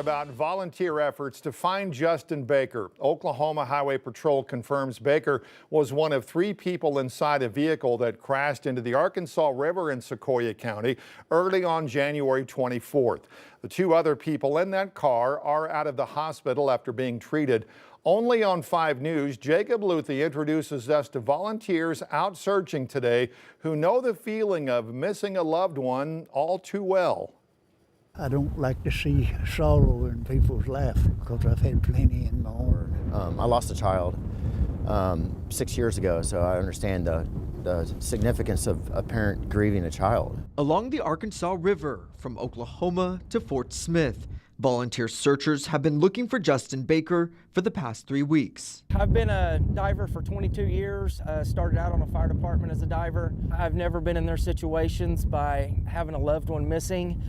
About volunteer efforts to find Justin Baker. Oklahoma Highway Patrol confirms Baker was one of 3 people inside a vehicle that crashed into the Arkansas River in Sequoyah County early on January 24th. The 2 other people in that car are out of the hospital after being treated. Only on 5 News, Jacob Luthi introduces us to volunteers out searching today who know the feeling of missing a loved one all too well. I don't like to see sorrow in people's life because I've had plenty in my own. I lost a child 6 years ago, so I understand the significance of a parent grieving a child. Along the Arkansas River, from Oklahoma to Fort Smith, volunteer searchers have been looking for Justin Baker for the past 3 weeks. I've been a diver for 22 years, started out on a fire department as a diver. I've never been in their situations by having a loved one missing.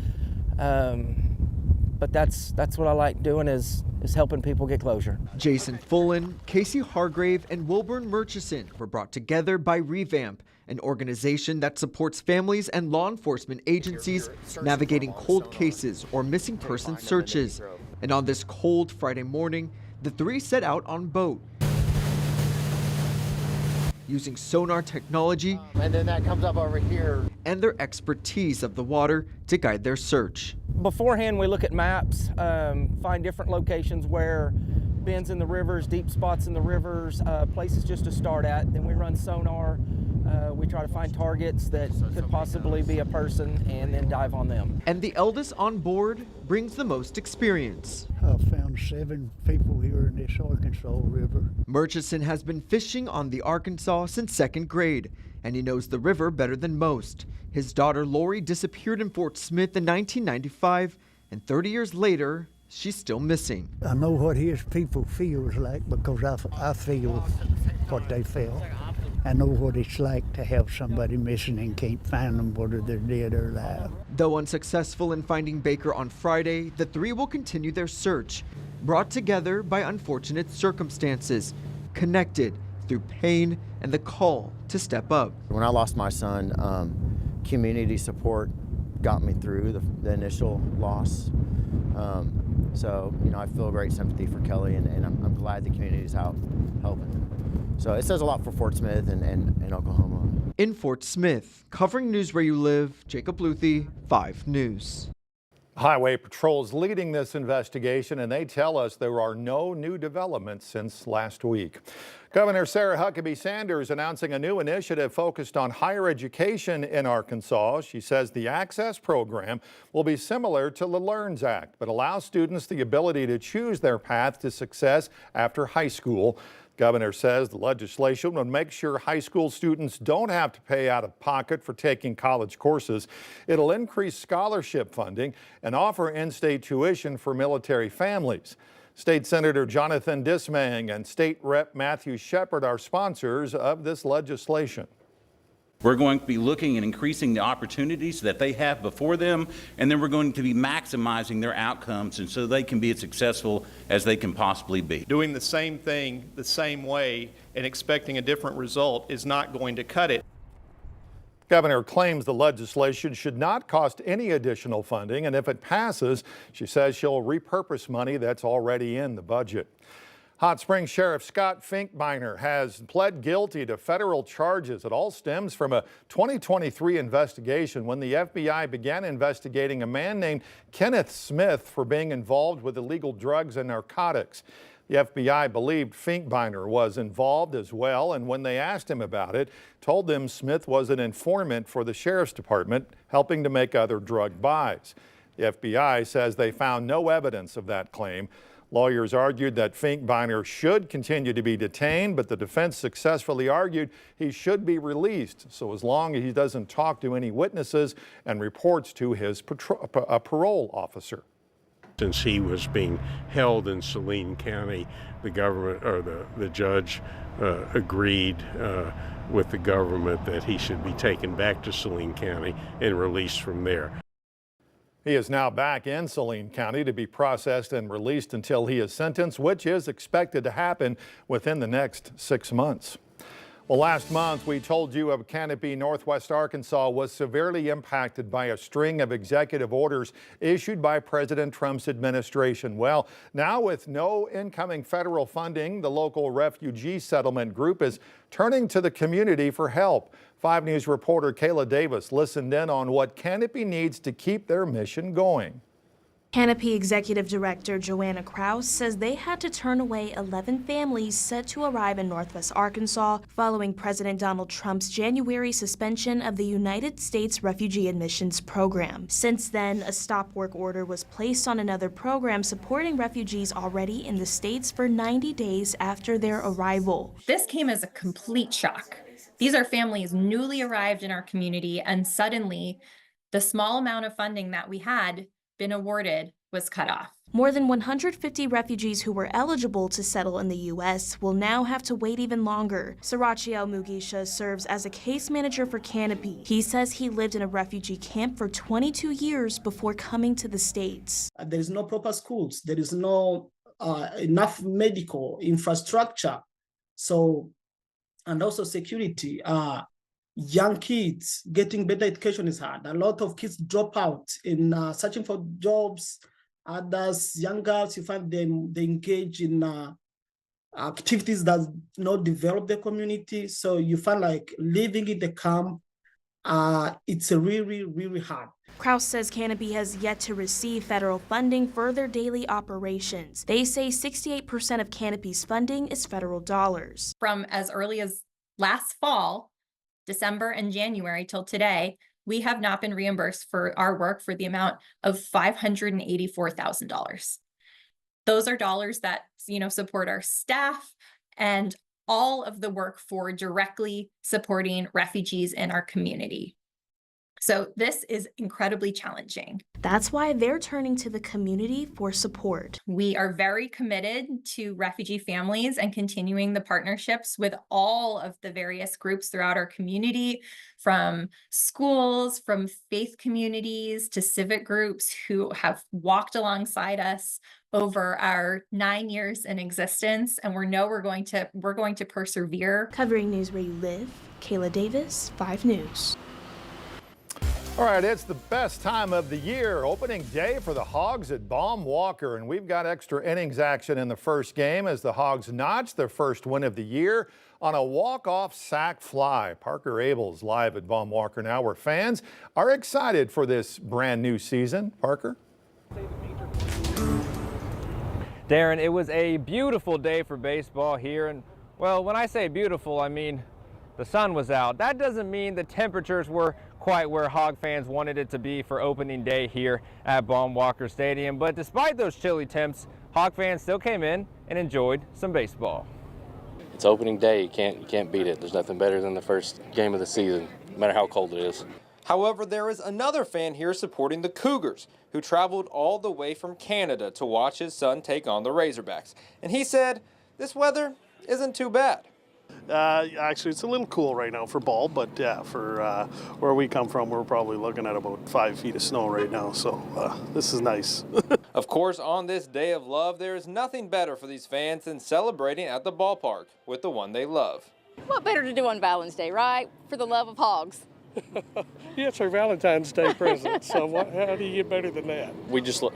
But that's what I like doing is helping people get closure. Jason Fullen, Casey Hargrave, and Wilburn Murchison were brought together by Revamp, an organization that supports families and law enforcement agencies navigating cold cases or missing person searches. And on this cold Friday morning, the 3 set out on boat, using sonar technology And then that comes up over here. and their expertise of the water to guide their search. Beforehand, we look at maps, find different locations where bends in the rivers, deep spots in the rivers, places just to start at. Then we run sonar. We try to find targets that could possibly be a person and then dive on them. And the eldest on board brings the most experience. I've found 7 people here in this Arkansas River. Murchison has been fishing on the Arkansas since 2nd grade, and he knows the river better than most. His daughter Lori disappeared in Fort Smith in 1995, and 30 years later, she's still missing. I know what his people feels like because I feel what they felt. I know what it's like to have somebody missing and can't find them, whether they're dead or alive. Though unsuccessful in finding Baker on Friday, the 3 will continue their search, brought together by unfortunate circumstances, connected through pain and the call to step up. When I lost my son, community support got me through the initial loss. So, I feel great sympathy for Kelly, and I'm glad the community's out helping. So it says a lot for Fort Smith and Oklahoma. In Fort Smith, covering news where you live, Jacob Luthi, 5 News. Highway Patrol is leading this investigation, and they tell us there are no new developments since last week. Governor Sarah Huckabee Sanders announcing a new initiative focused on higher education in Arkansas. She says the Access program will be similar to the LEARNS Act, but allow students the ability to choose their path to success after high school. Governor says the legislation would make sure high school students don't have to pay out of pocket for taking college courses. It'll increase scholarship funding and offer in-state tuition for military families. State Senator Jonathan Dismang and State Rep Matthew Shepard are sponsors of this legislation. We're going to be looking at increasing the opportunities that they have before them, and then we're going to be maximizing their outcomes and so they can be as successful as they can possibly be. Doing the same thing the same way and expecting a different result is not going to cut it. Governor claims the legislation should not cost any additional funding, and if it passes, she says she'll repurpose money that's already in the budget. Hot Springs Sheriff Scott Finkbeiner has pled guilty to federal charges. It all stems from a 2023 investigation when the FBI began investigating a man named Kenneth Smith for being involved with illegal drugs and narcotics. The FBI believed Finkbeiner was involved as well, and when they asked him about it, told them Smith was an informant for the Sheriff's Department, helping to make other drug buys. The FBI says they found no evidence of that claim. Lawyers argued that Finkbeiner should continue to be detained, but the defense successfully argued he should be released, so as long as he doesn't talk to any witnesses and reports to his parole officer. Since he was being held in Saline County, the government or the judge agreed with the government that he should be taken back to Saline County and released from there. He is now back in Saline County to be processed and released until he is sentenced, which is expected to happen within the next 6 months. Well, last month we told you of Canopy, Northwest Arkansas was severely impacted by a string of executive orders issued by President Trump's administration. Well, now with no incoming federal funding, the local refugee settlement group is turning to the community for help. 5 News reporter Kayla Davis listened in on what Canopy needs to keep their mission going. Canopy Executive Director Joanna Kraus says they had to turn away 11 families set to arrive in Northwest Arkansas following President Donald Trump's January suspension of the United States Refugee Admissions Program. Since then, a stop work order was placed on another program supporting refugees already in the States for 90 days after their arrival. This came as a complete shock. These are families newly arrived in our community, and suddenly the small amount of funding that we had been awarded was cut off. More than 150 refugees who were eligible to settle in the U.S. will now have to wait even longer. Sirachiel Mugisha serves as a case manager for Canopy. He says he lived in a refugee camp for 22 years before coming to the States. There is no proper schools. There is no enough medical infrastructure. And also security. Young kids getting better education is hard. A lot of kids drop out in searching for jobs. Others, young girls, you find them, they engage in activities that not develop the community. So you find like living in the camp, it's really, really hard. Kraus says Canopy has yet to receive federal funding for their daily operations. They say 68% of Canopy's funding is federal dollars. From as early as last fall, December and January till today, we have not been reimbursed for our work for the amount of $584,000. Those are dollars that, support our staff and all of the work for directly supporting refugees in our community. So this is incredibly challenging. That's why they're turning to the community for support. We are very committed to refugee families and continuing the partnerships with all of the various groups throughout our community, from schools, from faith communities to civic groups who have walked alongside us over our 9 years in existence, and we're going to persevere. Covering news where you live, Kayla Davis, 5 News. All right, it's the best time of the year, opening day for the Hogs at Baum Walker, and we've got extra innings action in the first game as the Hogs notch their first win of the year on a walk-off sac fly. Parker Abels live at Baum Walker now, where fans are excited for this brand new season. Parker? Darren, it was a beautiful day for baseball here, and well, when I say beautiful, I mean the sun was out. That doesn't mean the temperatures were quite where Hog fans wanted it to be for opening day here at Baum Walker Stadium. But despite those chilly temps, Hog fans still came in and enjoyed some baseball. It's opening day. You can't beat it. There's nothing better than the first game of the season, no matter how cold it is. However, there is another fan here supporting the Cougars, who traveled all the way from Canada to watch his son take on the Razorbacks. And he said, this weather isn't too bad. Actually, it's a little cool right now for ball, but yeah, for where we come from, we're probably looking at about 5 feet of snow right now, so this is nice. Of course, on this day of love, there is nothing better for these fans than celebrating at the ballpark with the one they love. What better to do on Valentine's Day, right? For the love of hogs. Yeah, it's her Valentine's Day present, so how do you get better than that?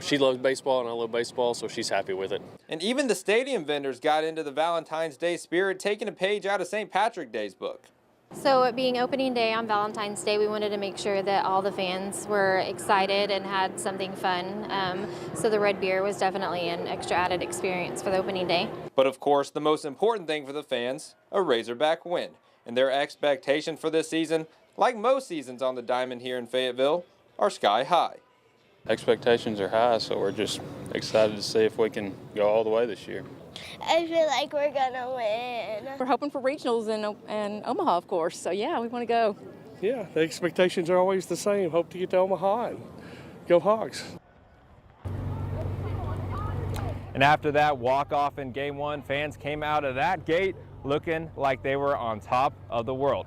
She loves baseball and I love baseball, so she's happy with it. And even the stadium vendors got into the Valentine's Day spirit, taking a page out of St. Patrick's Day's book. So it being opening day on Valentine's Day, we wanted to make sure that all the fans were excited and had something fun. So the red beer was definitely an extra added experience for the opening day. But of course, the most important thing for the fans, a Razorback win. And their expectation for this season, like most seasons on the diamond here in Fayetteville, are sky high. Expectations are high, so we're just excited to see if we can go all the way this year. I feel like we're gonna win. We're hoping for regionals in Omaha, of course, so yeah, we want to go. Yeah, the expectations are always the same. Hope to get to Omaha and go Hogs. And after that walk-off in Game 1, fans came out of that gate looking like they were on top of the world.